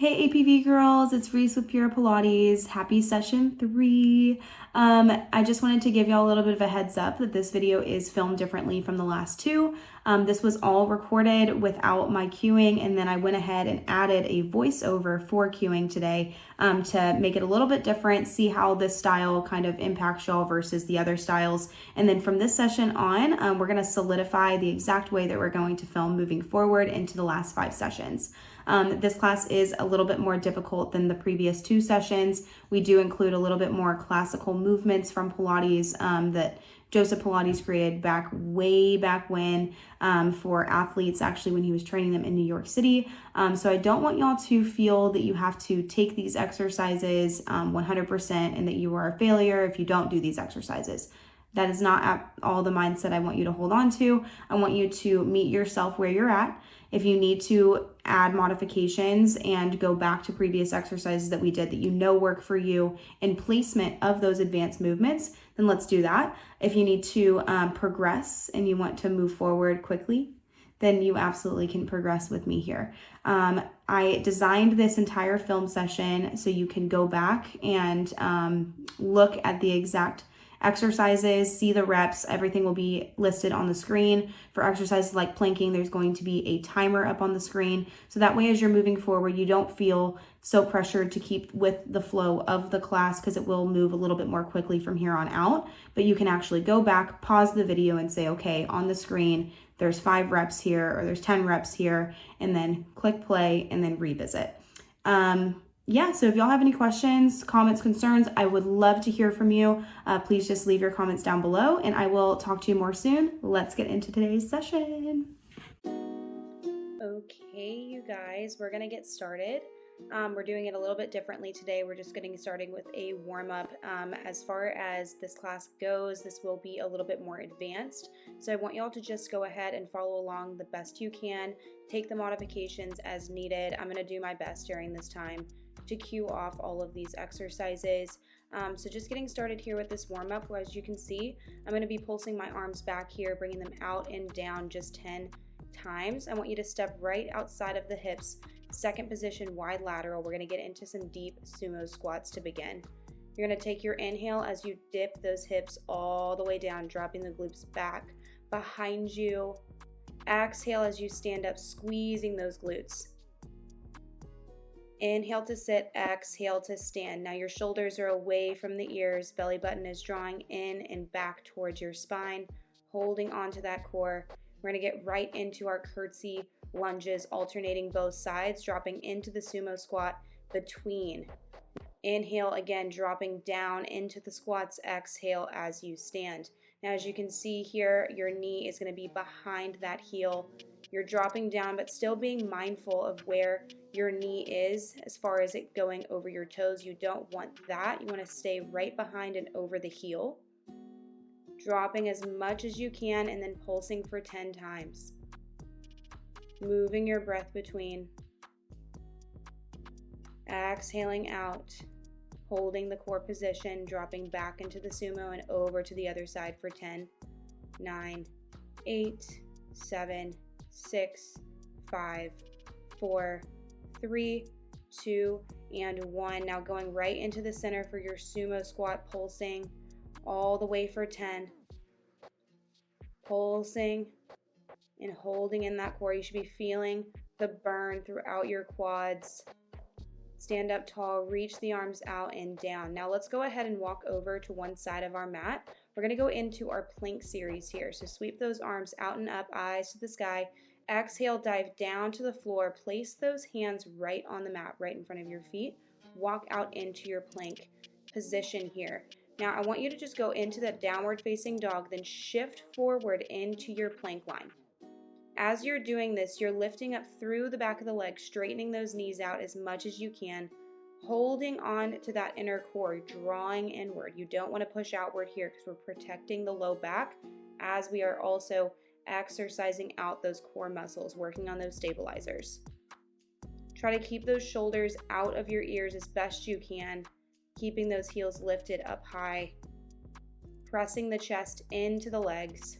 Hey APV girls, it's Reese with Pura Pilates. Happy session 3. I just wanted to give y'all a little bit of a heads up that this video is filmed differently from the last two. This was all recorded without my cueing, and then I went ahead and added a voiceover for cueing today to make it a little bit different, see how this style kind of impacts y'all versus the other styles. And then from this session on, we're gonna solidify the exact way that we're going to film moving forward into the last 5 sessions. This class is a little bit more difficult than the previous 2 sessions. We do include a little bit more classical movements from Pilates that Joseph Pilates created way back when for athletes, actually when he was training them in New York City. So I don't want y'all to feel that you have to take these exercises 100% and that you are a failure if you don't do these exercises. That is not at all the mindset I want you to hold on to. I want you to meet yourself where you're at. If you need to add modifications and go back to previous exercises that we did that you know work for you in placement of those advanced movements, then let's do that. If you need to progress and you want to move forward quickly, then you absolutely can progress with me here. I designed this entire film session so you can go back and look at the exact exercises, see the reps, everything will be listed on the screen. For exercises like planking, there's going to be a timer up on the screen. So that way, as you're moving forward, you don't feel so pressured to keep with the flow of the class because it will move a little bit more quickly from here on out. But you can actually go back, pause the video and say, okay, on the screen, there's 5 reps here or there's 10 reps here, and then click play and then revisit. So if y'all have any questions, comments, concerns, I would love to hear from you. Please just leave your comments down below and I will talk to you more soon. Let's get into today's session. Okay, you guys, we're gonna get started. We're doing it a little bit differently today. We're just starting with a warm-up. As far as this class goes, this will be a little bit more advanced. So I want y'all to just go ahead and follow along the best you can. Take the modifications as needed. I'm gonna do my best during this time to cue off all of these exercises. So just getting started here with this warm-up. As you can see, I'm going to be pulsing my arms back here, bringing them out and down just 10 times. I want you to step right outside of the hips, second position, wide lateral. We're going to get into some deep sumo squats to begin. You're going to take your inhale as you dip those hips all the way down, dropping the glutes back behind you. Exhale as you stand up, squeezing those glutes. Inhale to sit, exhale to stand. Now your shoulders are away from the ears, belly button is drawing in and back towards your spine, holding onto that core. We're going to get right into our curtsy lunges, alternating both sides, dropping into the sumo squat between. Inhale again, dropping down into the squats, exhale as you stand. Now as you can see here, your knee is going to be behind that heel. You're dropping down, but still being mindful of where your knee is as far as it going over your toes. You don't want that. You want to stay right behind and over the heel. Dropping as much as you can and then pulsing for 10 times. Moving your breath between. Exhaling out. Holding the core position, dropping back into the sumo and over to the other side for 10, 9, 8, 7, 6, 5, 4, 3, 2, and 1. Now going right into the center for your sumo squat, pulsing all the way for 10. Pulsing and holding in that core. You should be feeling the burn throughout your quads. Stand up tall, reach the arms out and down. Now let's go ahead and walk over to one side of our mat. We're going to go into our plank series here. So sweep those arms out and up, eyes to the sky. Exhale, dive down to the floor. Place those hands right on the mat, right in front of your feet. Walk out into your plank position here. Now I want you to just go into that downward facing dog, then shift forward into your plank line. As you're doing this, you're lifting up through the back of the leg, straightening those knees out as much as you can, holding on to that inner core, drawing inward. You don't want to push outward here because we're protecting the low back as we are also exercising out those core muscles, working on those stabilizers. Try to keep those shoulders out of your ears as best you can, keeping those heels lifted up high, pressing the chest into the legs.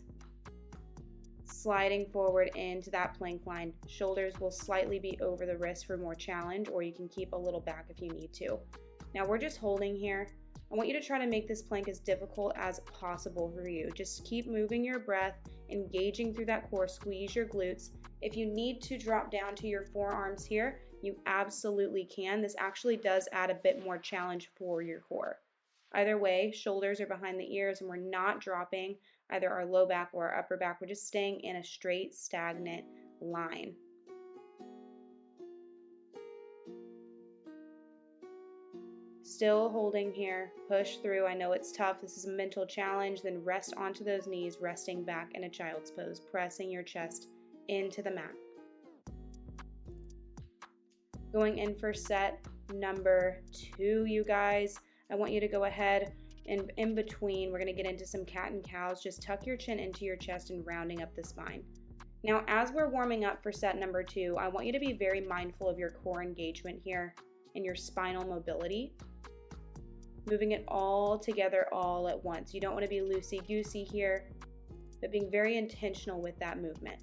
sliding forward into that plank line. Shoulders will slightly be over the wrist for more challenge, or you can keep a little back if you need to. Now we're just holding here. I want you to try to make this plank as difficult as possible for you. Just keep moving your breath, engaging through that core, squeeze your glutes. If you need to drop down to your forearms here, you absolutely can. This actually does add a bit more challenge for your core. Either way, shoulders are behind the ears and we're not dropping either our low back or our upper back. We're just staying in a straight, stagnant line. Still holding here, push through. I know it's tough. This is a mental challenge. Then rest onto those knees, resting back in a child's pose, pressing your chest into the mat. Going in for set number 2, you guys. I want you to go ahead and in between, we're going to get into some cat and cows. Just tuck your chin into your chest and rounding up the spine. Now, as we're warming up for set number 2, I want you to be very mindful of your core engagement here and your spinal mobility. Moving it all together all at once. You don't want to be loosey-goosey here, but being very intentional with that movement.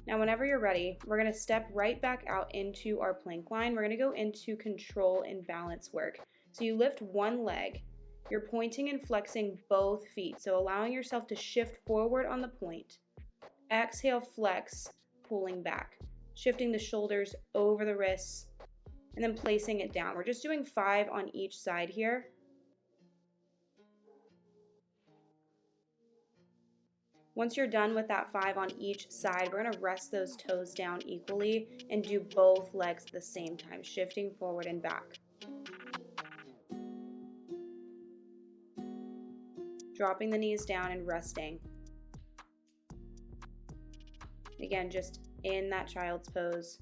Now, whenever you're ready, we're going to step right back out into our plank line. We're going to go into control and balance work. So you lift one leg. You're pointing and flexing both feet. So allowing yourself to shift forward on the point. Exhale, flex, pulling back. Shifting the shoulders over the wrists and then placing it down. We're just doing 5 on each side here. Once you're done with that 5 on each side, we're going to rest those toes down equally and do both legs at the same time, shifting forward and back. Dropping the knees down and resting. Again, just in that child's pose.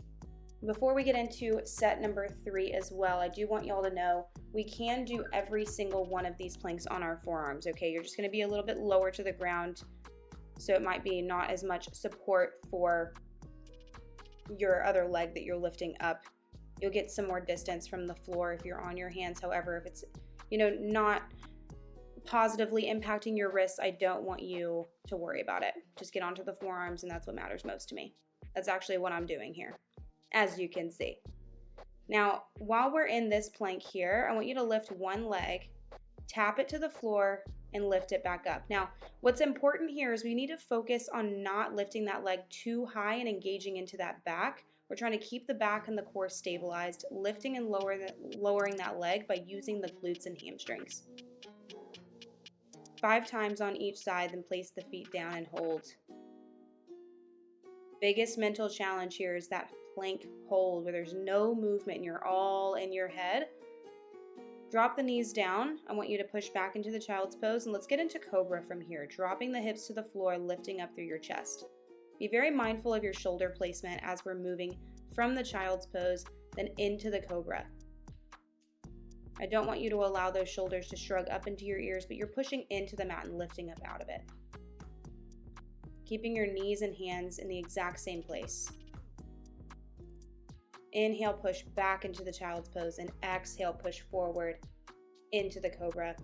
Before we get into set number 3 as well, I do want y'all to know we can do every single one of these planks on our forearms, okay? You're just going to be a little bit lower to the ground, so it might be not as much support for your other leg that you're lifting up. You'll get some more distance from the floor if you're on your hands. However, if it's, not positively impacting your wrists, I don't want you to worry about it. Just get onto the forearms, and that's what matters most to me. That's actually what I'm doing here, as you can see. Now, while we're in this plank here, I want you to lift one leg, tap it to the floor, and lift it back up. Now, what's important here is we need to focus on not lifting that leg too high and engaging into that back. We're trying to keep the back and the core stabilized, lifting and lowering that leg by using the glutes and hamstrings. 5 times on each side, then place the feet down and hold. Biggest mental challenge here is that plank hold where there's no movement and you're all in your head. Drop the knees down. I want you to push back into the child's pose, and let's get into cobra from here, dropping the hips to the floor, lifting up through your chest. Be very mindful of your shoulder placement as we're moving from the child's pose, then into the cobra. I don't want you to allow those shoulders to shrug up into your ears, but you're pushing into the mat and lifting up out of it. Keeping your knees and hands in the exact same place. Inhale, push back into the child's pose, and exhale, push forward into the cobra.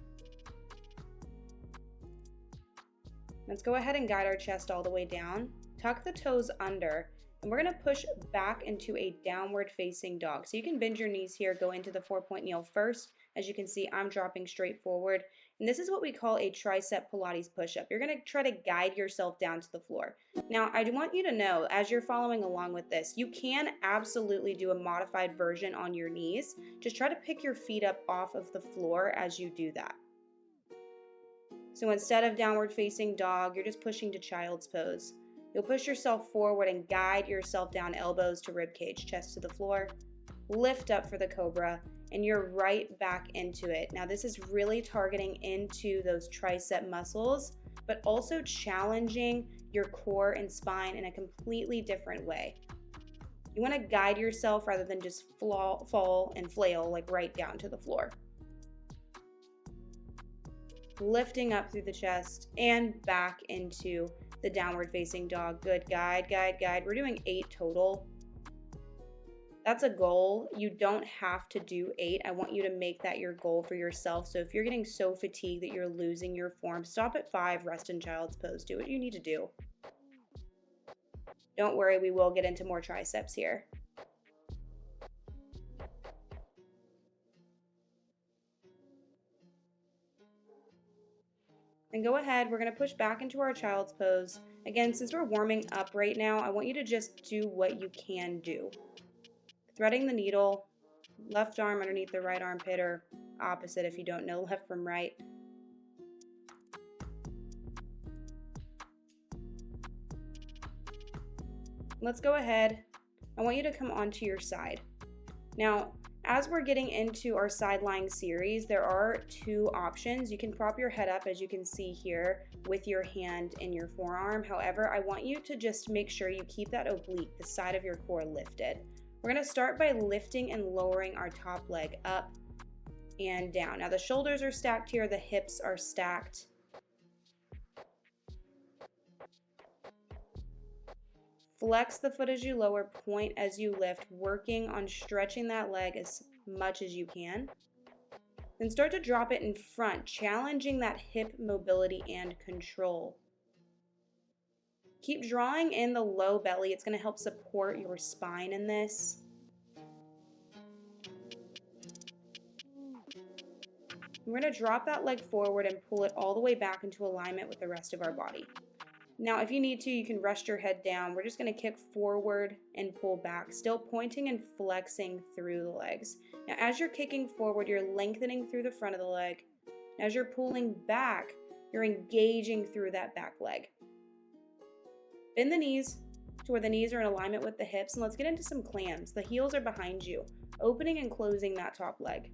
Let's go ahead and guide our chest all the way down. Tuck the toes under, and we're going to push back into a downward facing dog. So you can bend your knees here, go into the 4-point kneel first. As you can see, I'm dropping straight forward. And this is what we call a tricep Pilates push-up. You're going to try to guide yourself down to the floor. Now, I want you to know, as you're following along with this, you can absolutely do a modified version on your knees. Just try to pick your feet up off of the floor as you do that. So instead of downward facing dog, you're just pushing to child's pose. You'll push yourself forward and guide yourself down, elbows to rib cage, chest to the floor. Lift up for the cobra, and you're right back into it. Now this is really targeting into those tricep muscles, but also challenging your core and spine in a completely different way. You want to guide yourself rather than just fall and flail like right down to the floor. Lifting up through the chest and back into the downward facing dog. Good. Guide. We're doing 8 total. That's a goal. You don't have to do 8. I want you to make that your goal for yourself. So if you're getting so fatigued that you're losing your form, stop at 5, rest in child's pose. Do what you need to do. Don't worry, we will get into more triceps here. And go ahead, we're going to push back into our child's pose. Again, since we're warming up right now, I want you to just do what you can do. Threading the needle, left arm underneath the right armpit, or opposite if you don't know left from right. Let's go ahead. I want you to come onto your side. Now, as we're getting into our side lying series, there are two options. You can prop your head up, as you can see here, with your hand in your forearm. However, I want you to just make sure you keep that oblique, the side of your core, lifted. We're going to start by lifting and lowering our top leg up and down. Now, the shoulders are stacked here, the hips are stacked. Flex the foot as you lower, point as you lift, working on stretching that leg as much as you can. Then start to drop it in front, challenging that hip mobility and control. Keep drawing in the low belly. It's going to help support your spine in this. We're going to drop that leg forward and pull it all the way back into alignment with the rest of our body. Now, if you need to, you can rest your head down. We're just going to kick forward and pull back, still pointing and flexing through the legs. Now, as you're kicking forward, you're lengthening through the front of the leg. As you're pulling back, you're engaging through that back leg. Bend the knees to where the knees are in alignment with the hips, and let's get into some clams. The heels are behind you, opening and closing that top leg.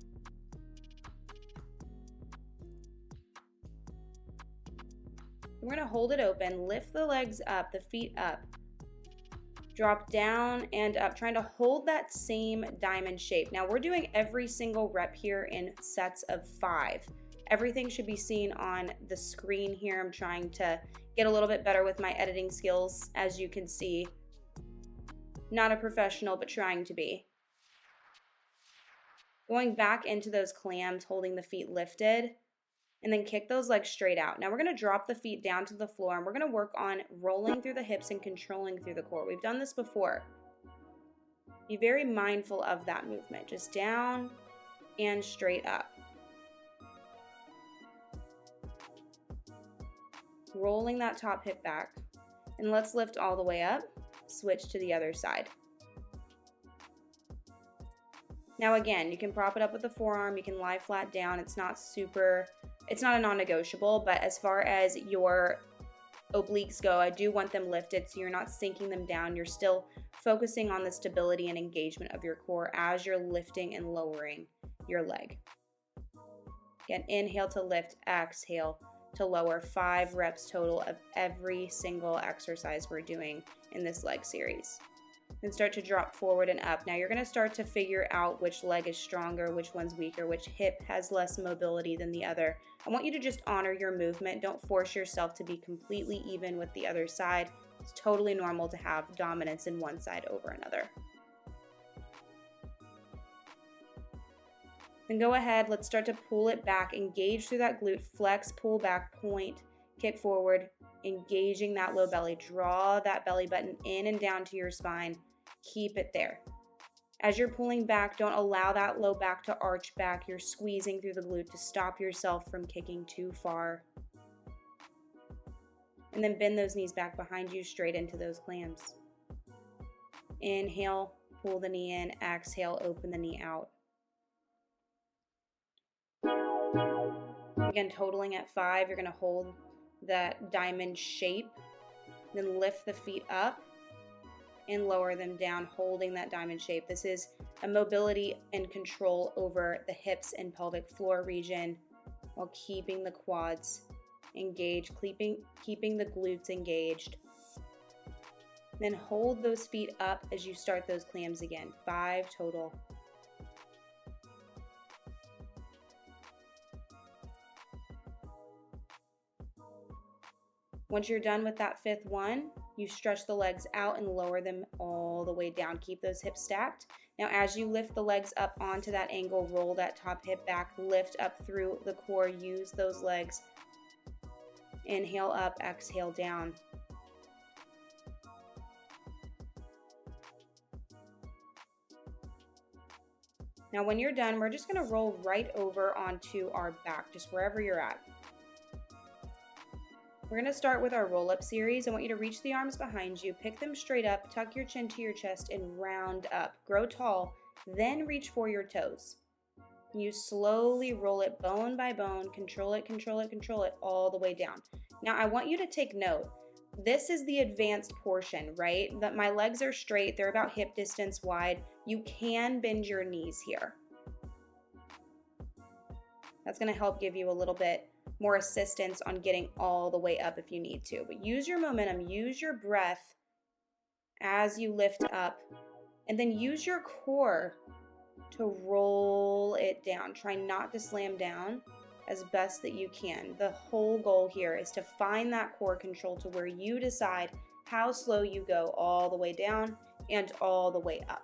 We're going to hold it open, lift the legs up, the feet up, drop down and up, trying to hold that same diamond shape. Now we're doing every single rep here in sets of 5. Everything should be seen on the screen here. I'm trying to get a little bit better with my editing skills, as you can see. Not a professional, but trying to be. Going back into those clams, holding the feet lifted. And then kick those legs straight out. Now we're going to drop the feet down to the floor, and we're going to work on rolling through the hips and controlling through the core. We've done this before. Be very mindful of that movement. Just down and straight up. Rolling that top hip back. And let's lift all the way up. Switch to the other side. Now again, you can prop it up with the forearm. You can lie flat down. It's not a non-negotiable, but as far as your obliques go, I do want them lifted so you're not sinking them down. You're still focusing on the stability and engagement of your core as you're lifting and lowering your leg. Again, inhale to lift, exhale to lower. 5 reps total of every single exercise we're doing in this leg series. And start to drop forward and up. Now you're going to start to figure out which leg is stronger, which one's weaker, which hip has less mobility than the other. I want you to just honor your movement. Don't force yourself to be completely even with the other side. It's totally normal to have dominance in one side over another. Then go ahead, let's start to pull it back, engage through that glute, flex, pull back, point, kick forward, engaging that low belly. Draw that belly button in and down to your spine. Keep it there. As you're pulling back, don't allow that low back to arch back. You're squeezing through the glute to stop yourself from kicking too far. And then bend those knees back behind you, straight into those clams. Inhale, pull the knee in. Exhale, open the knee out. Again, totaling at 5, you're going to hold that diamond shape, then lift the feet up and lower them down, holding that diamond shape. This is a mobility and control over the hips and pelvic floor region while keeping the quads engaged, keeping the glutes engaged. Then hold those feet up as you start those clams again. 5 total. Once you're done with that 5th one, you stretch the legs out and lower them all the way down. Keep those hips stacked. Now, as you lift the legs up onto that angle, roll that top hip back, lift up through the core, use those legs. Inhale up, exhale down. Now when you're done, we're just gonna roll right over onto our back, just wherever you're at. We're gonna start with our roll-up series. I want you to reach the arms behind you, pick them straight up, tuck your chin to your chest, and round up. Grow tall, then reach for your toes. You slowly roll it bone by bone, control it, control it, control it, all the way down. Now I want you to take note. This is the advanced portion, right? That my legs are straight, they're about hip distance wide. You can bend your knees here. That's gonna help give you a little bit more assistance on getting all the way up if you need to. But use your momentum, use your breath as you lift up, and then use your core to roll it down. Try not to slam down as best that you can. The whole goal here is to find that core control to where you decide how slow you go all the way down and all the way up.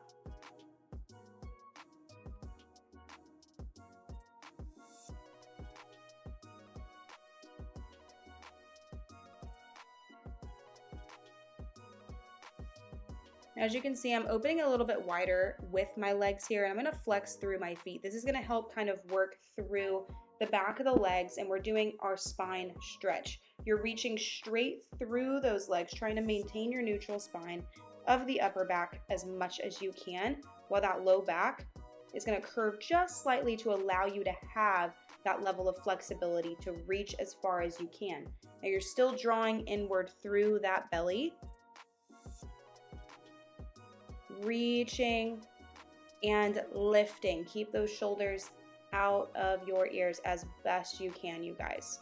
As you can see, I'm opening a little bit wider with my legs here, and I'm gonna flex through my feet. This is gonna help kind of work through the back of the legs, and we're doing our spine stretch. You're reaching straight through those legs, trying to maintain your neutral spine of the upper back as much as you can, while that low back is gonna curve just slightly to allow you to have that level of flexibility to reach as far as you can. Now you're still drawing inward through that belly, reaching and lifting. Keep those shoulders out of your ears as best you can, you guys.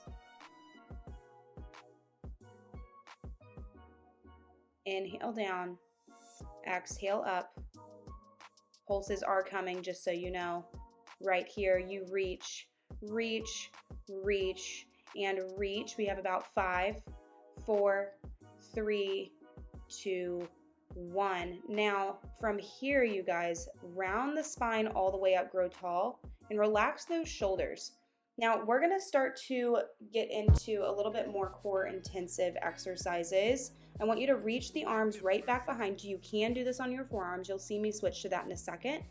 Inhale down, exhale up. Pulses are coming, just so you know. Right here, you reach, reach, reach, and reach. We have about 5, 4, 3, 2, 1. Now from here, you guys, round the spine all the way up, grow tall, and relax those shoulders. Now we're gonna start to get into a little bit more core intensive exercises. I want you to reach the arms right back behind you. You can do this on your forearms. You'll see me switch to that in a second.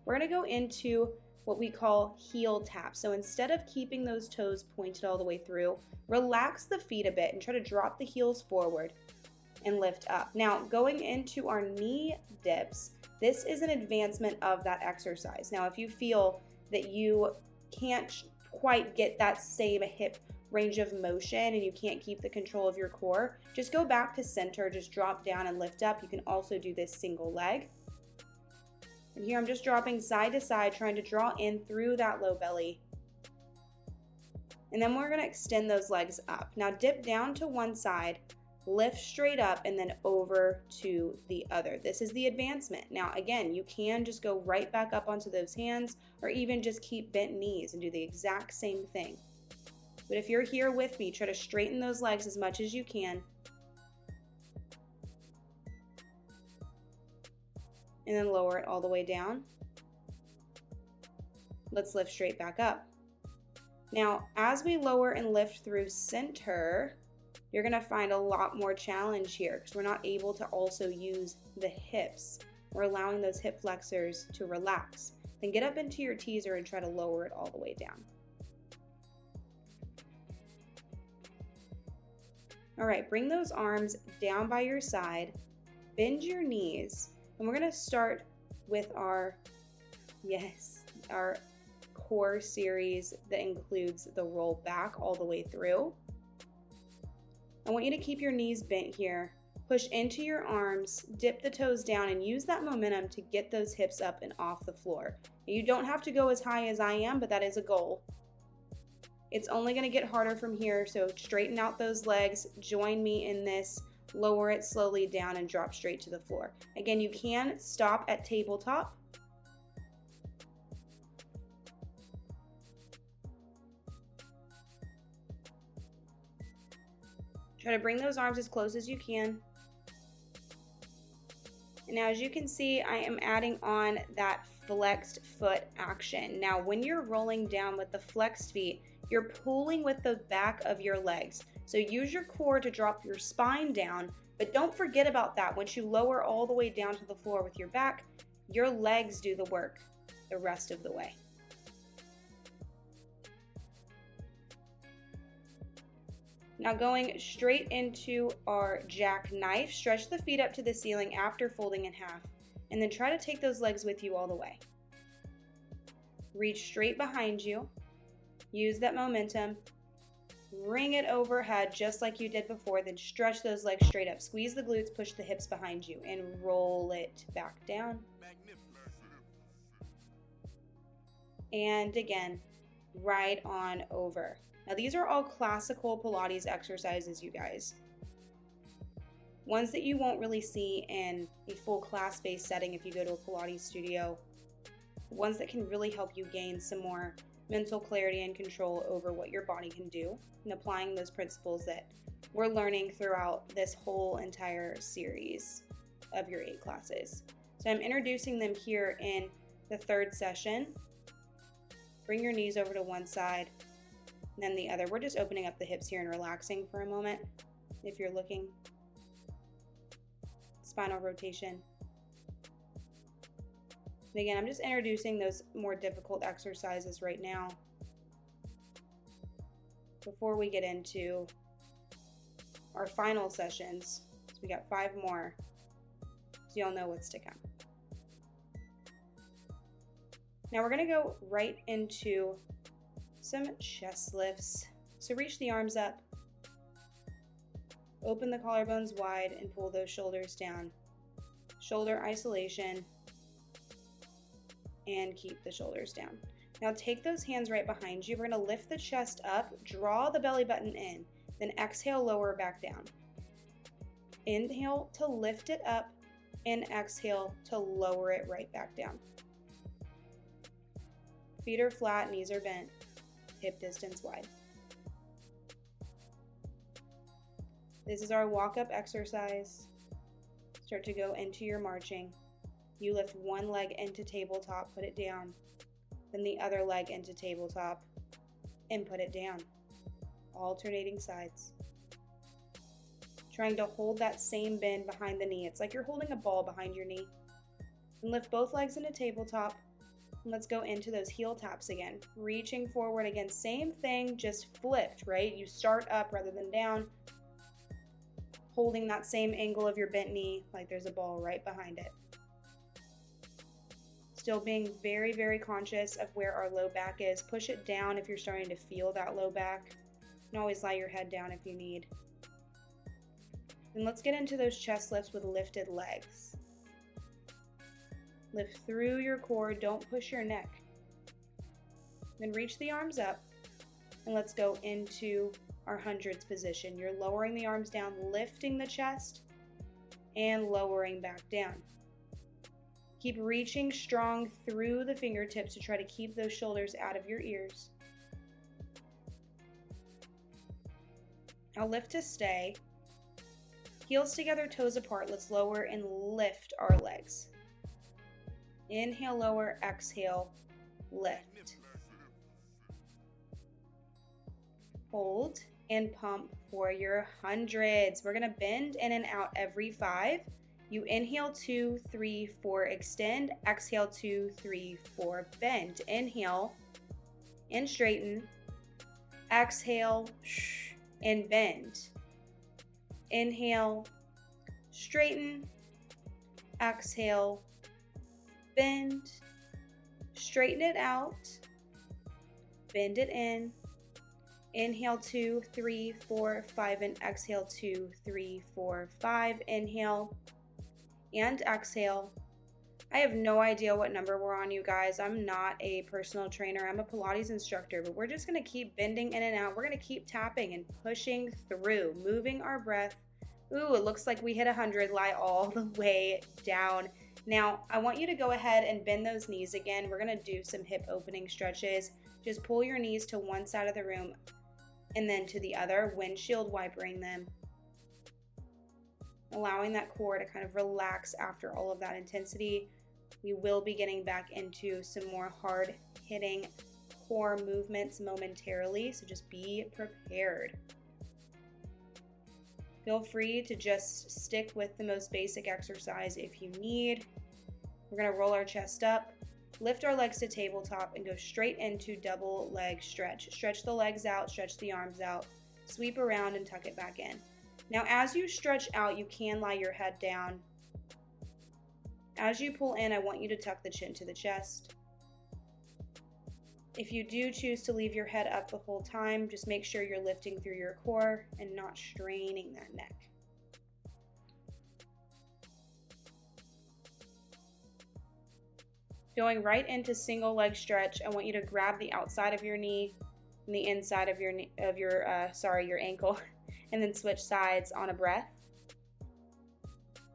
We're gonna go into what we call heel taps. So instead of keeping those toes pointed all the way through, relax the feet a bit and try to drop the heels forward and lift up. Now, going into our knee dips, this is an advancement of that exercise. Now, if you feel that you can't quite get that same hip range of motion and you can't keep the control of your core, just go back to center, just drop down and lift up. You can also do this single leg. And here I'm just dropping side to side, trying to draw in through that low belly. And then we're gonna extend those legs up. Now dip down to one side, lift straight up, and then over to the other. This is the advancement. Now again, you can just go right back up onto those hands, or even just keep bent knees and do the exact same thing. But if you're here with me, try to straighten those legs as much as you can. And then lower it all the way down. Let's lift straight back up. Now, as we lower and lift through center, you're gonna find a lot more challenge here because we're not able to also use the hips. We're allowing those hip flexors to relax. Then get up into your teaser and try to lower it all the way down. All right, bring those arms down by your side, bend your knees, and we're gonna start with our core series that includes the roll back all the way through. I want you to keep your knees bent here. Push into your arms, dip the toes down, and use that momentum to get those hips up and off the floor. You don't have to go as high as I am, but that is a goal. It's only gonna get harder from here, so straighten out those legs, join me in this, lower it slowly down, and drop straight to the floor. Again, you can stop at tabletop. Try to bring those arms as close as you can. And now as you can see, I am adding on that flexed foot action. Now when you're rolling down with the flexed feet, you're pulling with the back of your legs. So use your core to drop your spine down, but don't forget about that. Once you lower all the way down to the floor with your back, your legs do the work. the rest of the way. Now going straight into our jackknife, stretch the feet up to the ceiling after folding in half, and then try to take those legs with you all the way. Reach straight behind you, use that momentum, bring it overhead just like you did before, then stretch those legs straight up. Squeeze the glutes, push the hips behind you, and roll it back down. And again, right on over. Now these are all classical Pilates exercises, you guys. Ones that you won't really see in a full class-based setting if you go to a Pilates studio. Ones that can really help you gain some more mental clarity and control over what your body can do, and applying those principles that we're learning throughout this whole entire series of your 8 classes. So I'm introducing them here in the 3rd session. Bring your knees over to one side, and then the other. We're just opening up the hips here and relaxing for a moment if you're looking. Spinal rotation. And again, I'm just introducing those more difficult exercises right now before we get into our final sessions. So we got 5 more, so y'all know what's to come. Now we're gonna go right into some chest lifts. So reach the arms up, open the collarbones wide, and pull those shoulders down. Shoulder isolation, and keep the shoulders down. Now take those hands right behind you. We're gonna lift the chest up, draw the belly button in, then exhale, lower back down. Inhale to lift it up, and exhale to lower it right back down. Feet are flat, knees are bent, hip distance wide. This is our walk-up exercise. Start to go into your marching. You lift one leg into tabletop, put it down. Then the other leg into tabletop and put it down. Alternating sides. Trying to hold that same bend behind the knee. It's like you're holding a ball behind your knee. And lift both legs into tabletop. And let's go into those heel taps again. Reaching forward again, same thing, just flipped, right? You start up rather than down. Holding that same angle of your bent knee like there's a ball right behind it. Still being very, very conscious of where our low back is. Push it down if you're starting to feel that low back. You can always lie your head down if you need. And let's get into those chest lifts with lifted legs. Lift through your core, don't push your neck. Then reach the arms up, and let's go into our hundreds position. You're lowering the arms down, lifting the chest, and lowering back down. Keep reaching strong through the fingertips to try to keep those shoulders out of your ears. Now lift to stay. Heels together, toes apart. Let's lower and lift our legs. Inhale, lower, exhale, lift. Hold and pump for your hundreds. We're gonna bend in and out every 5. You inhale 2, 3, 4, extend. Exhale 2, 3, 4, bend. Inhale and straighten. Exhale and bend. Inhale, straighten. Exhale, bend. Straighten it out. Bend it in. Inhale 2, 3, 4, 5, and exhale 2, 3, 4, 5. Inhale and exhale. I have no idea what number we're on, you guys. I'm not a personal trainer. I'm a Pilates instructor, but we're just gonna keep bending in and out. We're gonna keep tapping and pushing through, moving our breath. Ooh, it looks like we hit 100, lie all the way down. Now, I want you to go ahead and bend those knees again. We're gonna do some hip opening stretches. Just pull your knees to one side of the room and then to the other, windshield wipering them. Allowing that core to kind of relax after all of that intensity. We will be getting back into some more hard hitting core movements momentarily, so just be prepared. Feel free to just stick with the most basic exercise if you need. We're gonna roll our chest up, Lift our legs to tabletop and go straight into double leg stretch. Stretch the legs out, stretch the arms out, sweep around and tuck it back in. Now as you stretch out, you can lie your head down. As you pull in, I want you to tuck the chin to the chest. If you do choose to leave your head up the whole time, just make sure you're lifting through your core and not straining that neck. Going right into single leg stretch, I want you to grab the outside of your knee and the inside of your ankle, and then switch sides on a breath.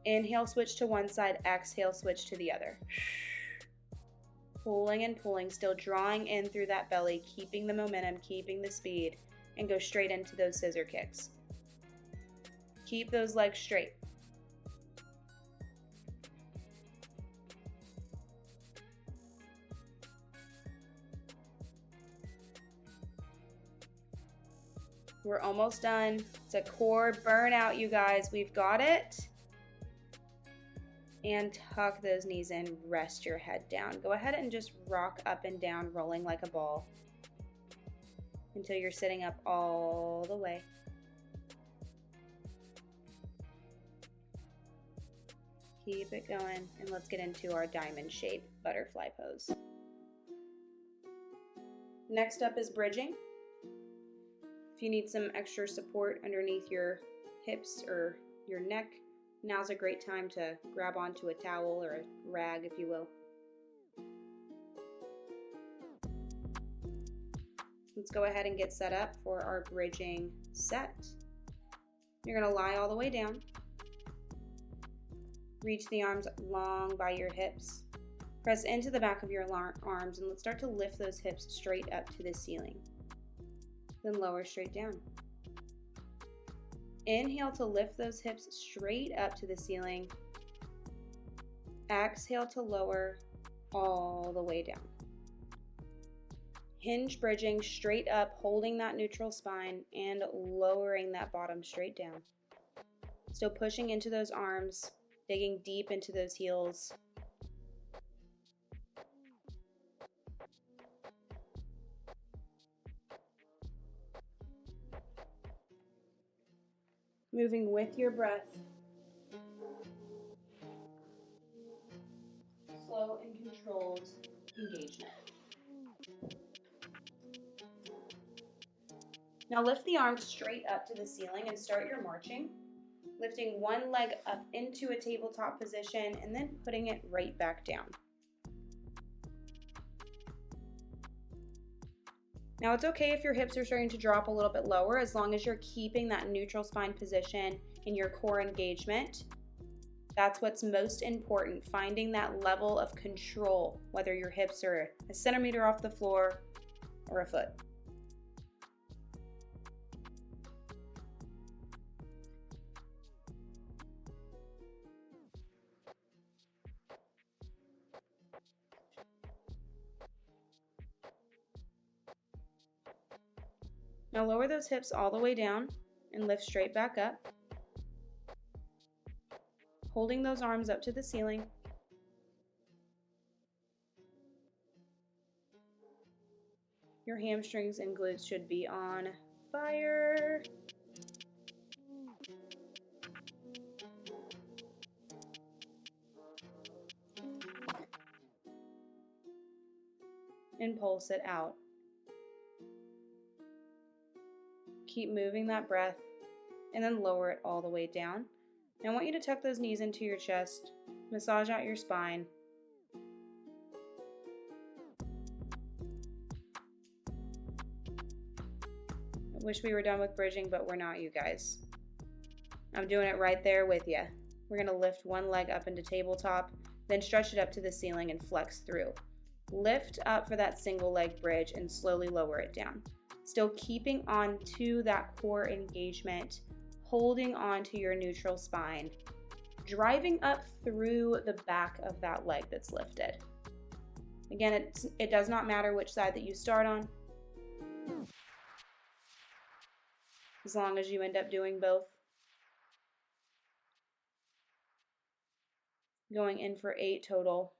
Inhale, switch to one side, exhale, switch to the other. Pulling and pulling, still drawing in through that belly, keeping the momentum, keeping the speed, and go straight into those scissor kicks. Keep those legs straight. We're almost done. It's a core burnout, you guys. We've got it. And tuck those knees in, rest your head down. Go ahead and just rock up and down, rolling like a ball until you're sitting up all the way. Keep it going, and let's get into our diamond shape butterfly pose. Next up is bridging. If you need some extra support underneath your hips or your neck, now's a great time to grab onto a towel or a rag, if you will. Let's go ahead and get set up for our bridging set. You're going to lie all the way down. Reach the arms long by your hips. Press into the back of your arms, and let's start to lift those hips straight up to the ceiling. Then lower straight down. Inhale to lift those hips straight up to the ceiling. Exhale to lower all the way down. Hinge bridging straight up, holding that neutral spine and lowering that bottom straight down. Still pushing into those arms, digging deep into those heels. Moving with your breath. Slow and controlled engagement. Now lift the arms straight up to the ceiling and start your marching, lifting one leg up into a tabletop position and then putting it right back down. Now it's okay if your hips are starting to drop a little bit lower, as long as you're keeping that neutral spine position in your core engagement. That's what's most important, finding that level of control, whether your hips are a centimeter off the floor or a foot. Now lower those hips all the way down and lift straight back up. Holding those arms up to the ceiling. Your hamstrings and glutes should be on fire. And pulse it out. Keep moving that breath and then lower it all the way down. Now I want you to tuck those knees into your chest, massage out your spine. I wish we were done with bridging, but we're not, you guys. I'm doing it right there with you. We're going to lift one leg up into tabletop, then stretch it up to the ceiling and flex through. Lift up for that single leg bridge and slowly lower it down. Still keeping on to that core engagement, holding on to your neutral spine, driving up through the back of that leg that's lifted. Again, it does not matter which side that you start on, as long as you end up doing both. Going in for 8 total.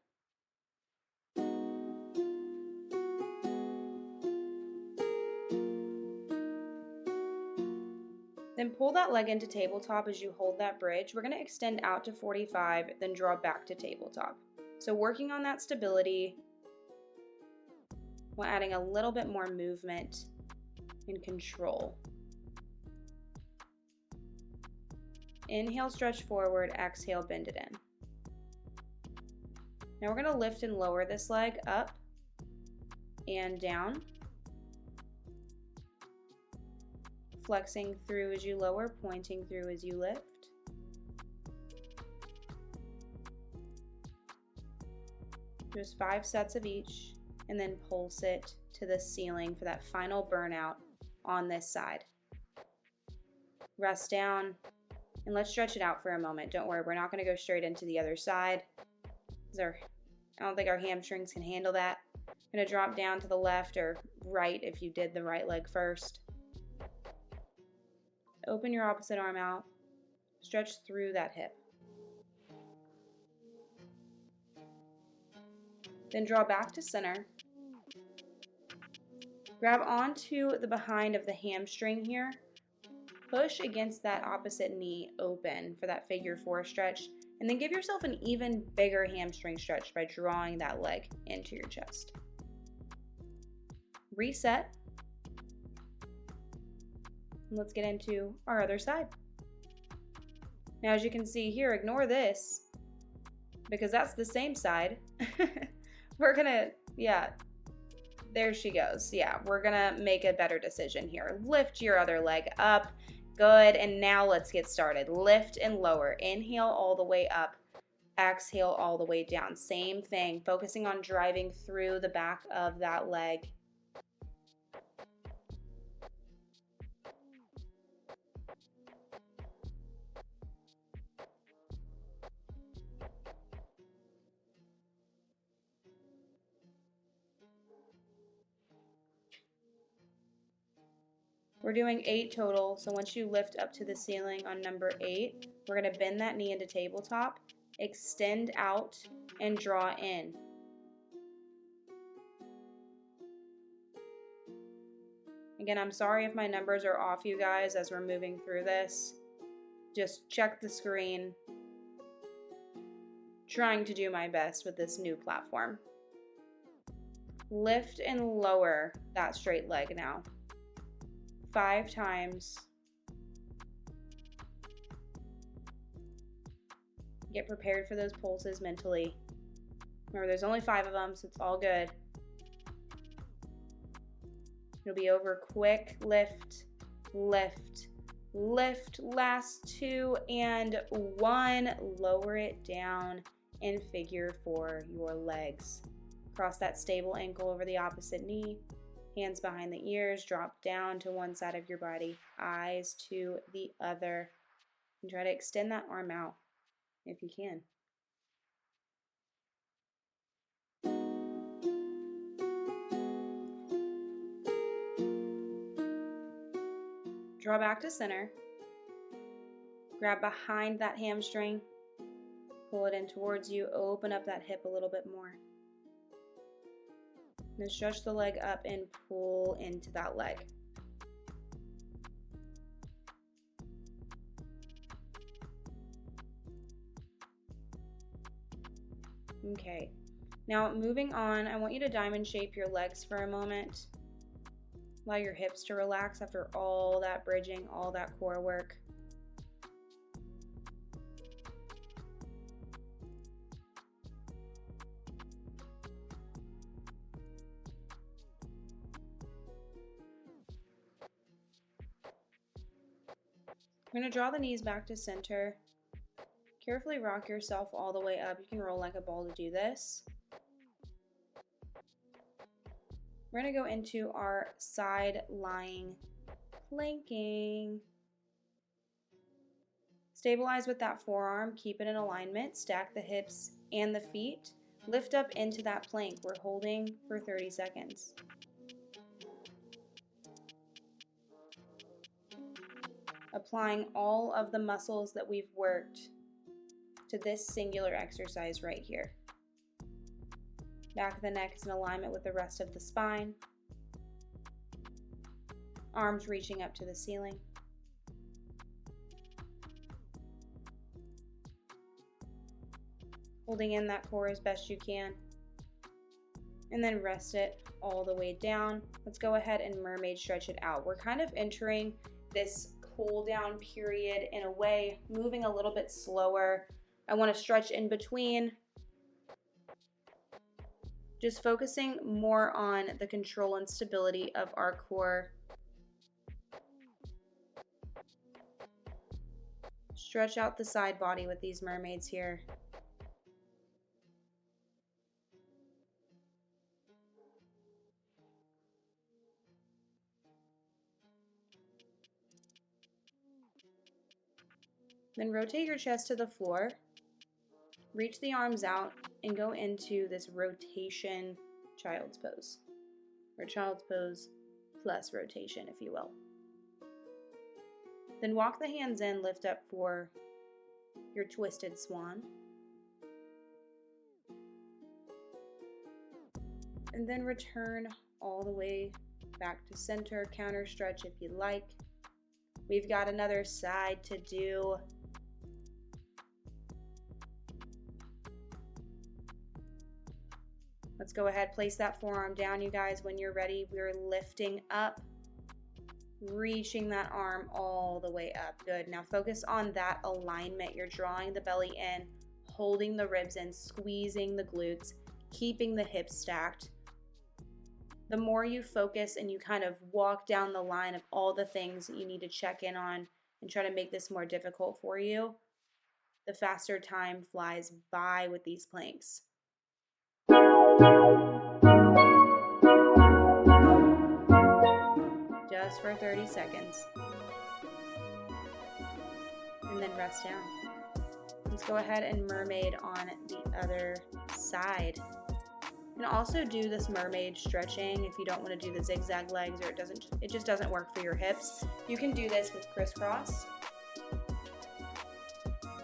Then pull that leg into tabletop as you hold that bridge. We're going to extend out to 45, then draw back to tabletop. So working on that stability while adding a little bit more movement and control. Inhale, stretch forward, exhale, bend it in. Now we're going to lift and lower this leg up and down. Flexing through as you lower, pointing through as you lift. Just 5 sets of each, and then pulse it to the ceiling for that final burnout on this side. Rest down, and let's stretch it out for a moment. Don't worry, we're not going to go straight into the other side. I don't think our hamstrings can handle that. I'm going to drop down to the left or right if you did the right leg first. Open your opposite arm out. Stretch through that hip. Then draw back to center. Grab onto the behind of the hamstring here. Push against that opposite knee open for that figure 4 stretch. And then give yourself an even bigger hamstring stretch by drawing that leg into your chest. Reset. And let's get into our other side. Now, as you can see here, ignore this because that's the same side. We're gonna, yeah, there she goes. Yeah, we're gonna make a better decision here. Lift your other leg up. Good, and now let's get started. Lift and lower. Inhale all the way up. Exhale all the way down. Same thing, focusing on driving through the back of that leg. We're doing 8 total, so once you lift up to the ceiling on number 8, we're going to bend that knee into tabletop, extend out, and draw in. Again, I'm sorry if my numbers are off, you guys, as we're moving through this. Just check the screen. Trying to do my best with this new platform. Lift and lower that straight leg now. 5 times. Get prepared for those pulses mentally. Remember, there's only 5 of them, so it's all good. It'll be over quick. Lift, lift, lift. Last 2 and 1. Lower it down and figure 4 your legs. Cross that stable ankle over the opposite knee. Hands behind the ears, drop down to one side of your body, eyes to the other, and try to extend that arm out if you can. Draw back to center. Grab behind that hamstring, pull it in towards you, open up that hip a little bit more. Then stretch the leg up and pull into that leg. Okay, now moving on, I want you to diamond shape your legs for a moment. Allow your hips to relax after all that bridging, all that core work. We're going to draw the knees back to center. Carefully rock yourself all the way up. You can roll like a ball to do this. We're going to go into our side lying planking. Stabilize with that forearm. Keep it in alignment. Stack the hips and the feet. Lift up into that plank. We're holding for 30 seconds. Applying all of the muscles that we've worked to this singular exercise right here. Back of the neck is in alignment with the rest of the spine. Arms reaching up to the ceiling. holding in that core as best you can. And then rest it all the way down. Let's go ahead and mermaid stretch it out. We're kind of entering this cool down period in a way, moving a little bit slower. I want to stretch in between. Just focusing more on the control and stability of our core. Stretch out the side body with these mermaids here. Then rotate your chest to the floor, reach the arms out, and go into this rotation child's pose, or child's pose plus rotation, if you will. Then walk the hands in, lift up for your twisted swan. And then return all the way back to center, counter stretch if you like. We've got another side to do. Let's go ahead, place that forearm down, you guys. When you're ready, we're lifting up, reaching that arm all the way up. Good. Now focus on that alignment. You're drawing the belly in, holding the ribs in, squeezing the glutes, keeping the hips stacked. The more you focus and you kind of walk down the line of all the things that you need to check in on and try to make this more difficult for you, the faster time flies by with these planks. Just for 30 seconds. And then rest down. Let's go ahead and mermaid on the other side. You can also do this mermaid stretching if you don't want to do the zigzag legs, or it just doesn't work for your hips. You can do this with crisscross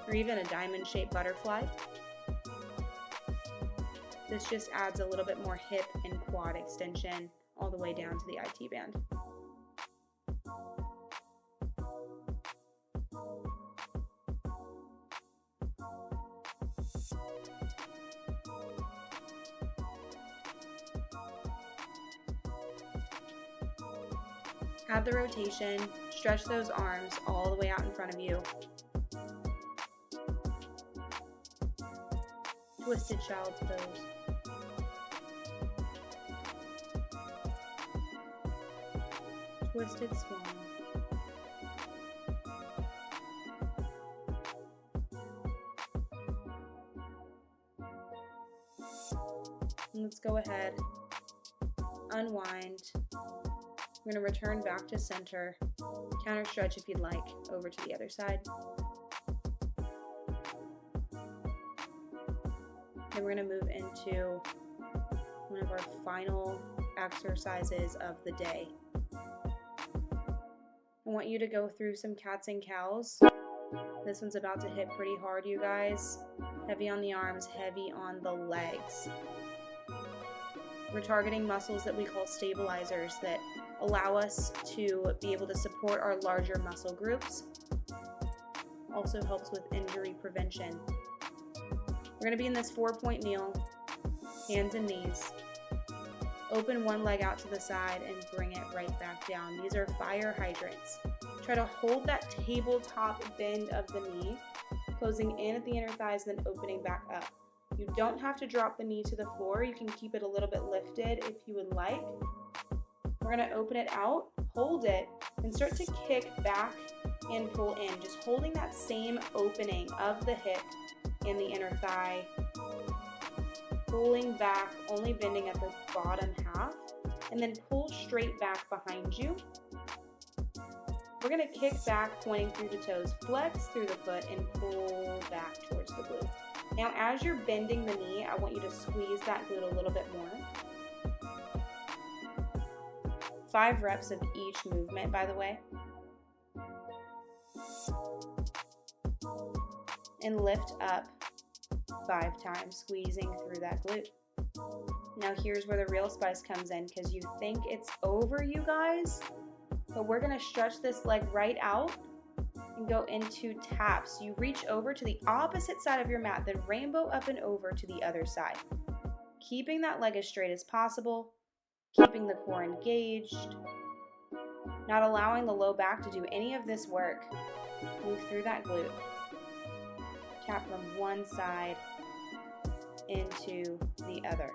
or even a diamond shaped butterfly. This just adds a little bit more hip and quad extension all the way down to the IT band. Have the rotation, stretch those arms all the way out in front of you. Twisted child's pose. Twisted swan. And let's go ahead, unwind. We're going to return back to center, counter stretch if you'd like, over to the other side. Then we're going to move into one of our final exercises of the day. I want you to go through some cats and cows. This one's about to hit pretty hard, you guys. Heavy on the arms, heavy on the legs. We're targeting muscles that we call stabilizers that allow us to be able to support our larger muscle groups. Also helps with injury prevention. We're going to be in this 4-point kneel, hands and knees. Open one leg out to the side and bring it right back down. These are fire hydrants. Try to hold that tabletop bend of the knee, closing in at the inner thighs and then opening back up. You don't have to drop the knee to the floor. You can keep it a little bit lifted if you would like. We're going to open it out, hold it, and start to kick back and pull in. Just holding that same opening of the hip and the inner thigh. Pulling back, only bending at the bottom half, and then pull straight back behind you. We're going to kick back, pointing through the toes, flex through the foot, and pull back towards the glute. Now, as you're bending the knee, I want you to squeeze that glute a little bit more. 5 reps of each movement, by the way. And lift up 5 times, squeezing through that glute. Now here's where the real spice comes in, because you think it's over, you guys, but we're going to stretch this leg right out and go into taps. You reach over to the opposite side of your mat, then rainbow up and over to the other side. Keeping that leg as straight as possible, keeping the core engaged, not allowing the low back to do any of this work. Move through that glute. Tap from one side into the other.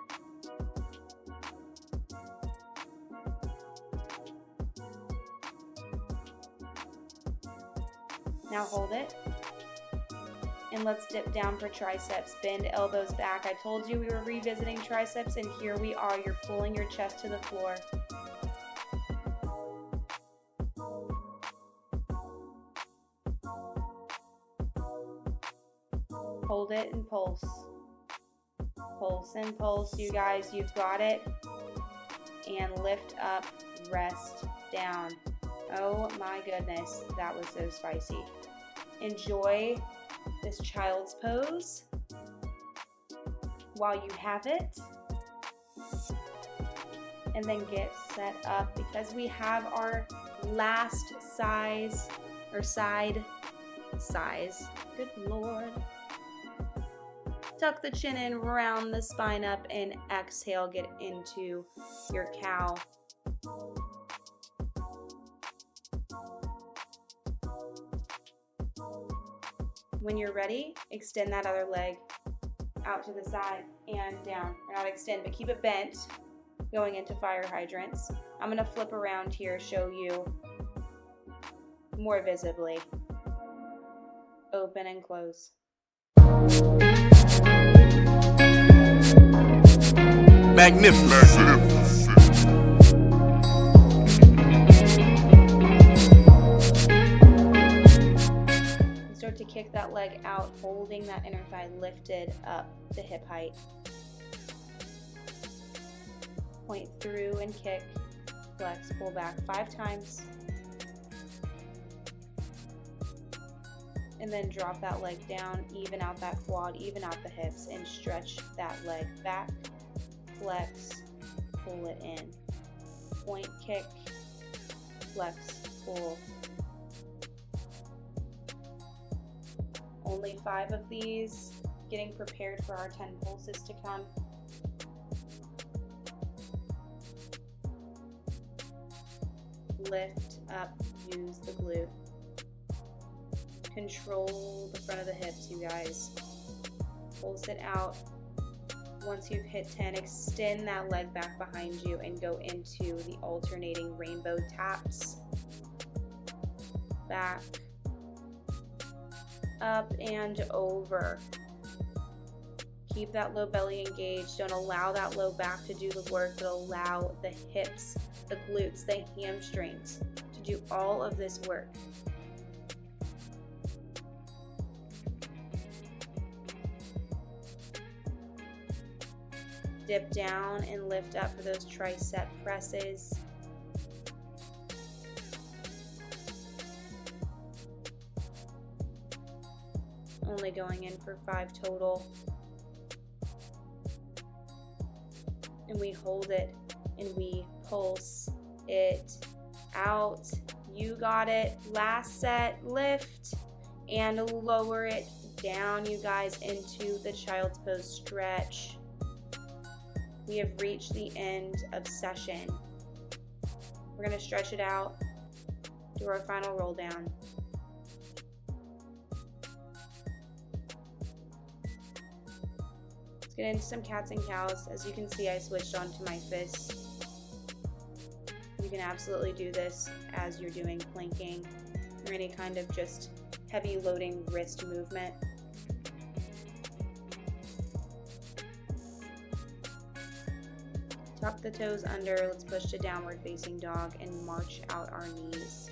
Now hold it. And let's dip down for triceps. Bend elbows back. I told you we were revisiting triceps, and here we are. You're pulling your chest to the floor. Hold it and pulse. Pulse and pulse, you guys. You've got it. And lift up, rest down. Oh my goodness, that was so spicy. Enjoy this child's pose while you have it, and then get set up because we have our last size or side size. Good Lord. Tuck the chin in, round the spine up, and exhale, get into your cow. When you're ready, extend that other leg out to the side and down. Or not extend, but keep it bent, going into fire hydrants. I'm going to flip around here, show you more visibly. Open and close. Magnificent. Start to kick that leg out, holding that inner thigh lifted up to hip height. Point through and kick, flex, pull back 5 times. And then drop that leg down, even out that quad, even out the hips, and stretch that leg back, flex, pull it in. Point, kick, flex, pull. Only 5 of these, getting prepared for our 10 pulses to come. Lift up, use the glute. Control the front of the hips, you guys. Pulse it out. Once you've hit 10, extend that leg back behind you and go into the alternating rainbow taps. Back, up and over. Keep that low belly engaged. Don't allow that low back to do the work, but allow the hips, the glutes, the hamstrings to do all of this work. Dip down and lift up for those tricep presses. Only going in for 5 total. And we hold it and we pulse it out. You got it. Last set, lift and lower it down, you guys, into the child's pose. Stretch. We have reached the end of session. We're going to stretch it out, do our final roll down. Let's get into some cats and cows. As you can see, I switched onto my fists. You can absolutely do this as you're doing planking or any kind of just heavy loading wrist movement. Tuck the toes under. Let's push to downward facing dog and march out our knees.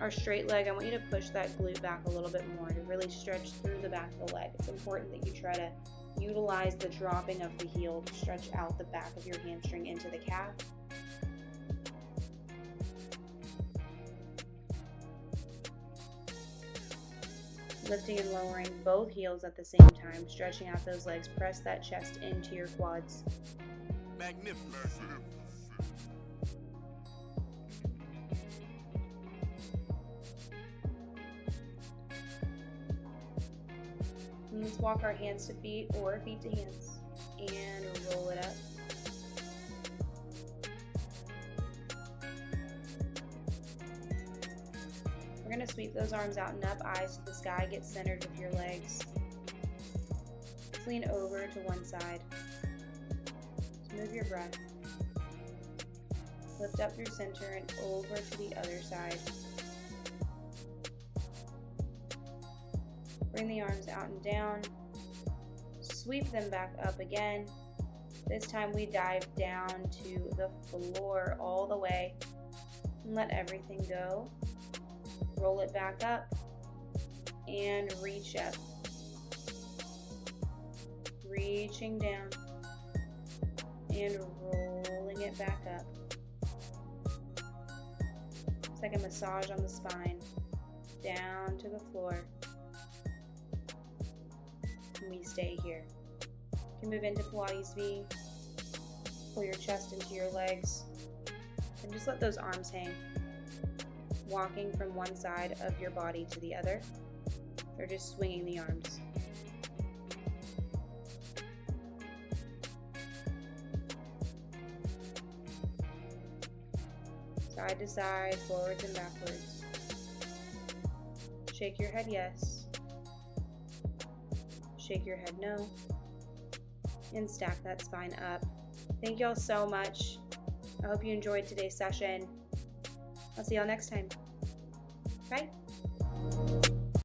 Our straight leg, I want you to push that glute back a little bit more to really stretch through the back of the leg. It's important that you try to utilize the dropping of the heel to stretch out the back of your hamstring into the calf. Lifting and lowering both heels at the same time, stretching out those legs. Press that chest into your quads. Magnificent. Let's walk our hands to feet or feet to hands and roll it up. We're going to sweep those arms out and up, eyes to the sky, get centered with your legs. Let's lean over to one side. Just move your breath. Lift up through center and over to the other side. Bring the arms out and down. Sweep them back up again. This time we dive down to the floor all the way and let everything go. Roll it back up and reach up. Reaching down and rolling it back up. It's like a massage on the spine. Down to the floor. And we stay here. You can move into Pilates V. Pull your chest into your legs. And just let those arms hang. Walking from one side of your body to the other, or just swinging the arms. Side to side, forwards and backwards. Shake your head yes. Shake your head no. And stack that spine up. Thank y'all so much. I hope you enjoyed today's session. I'll see y'all next time.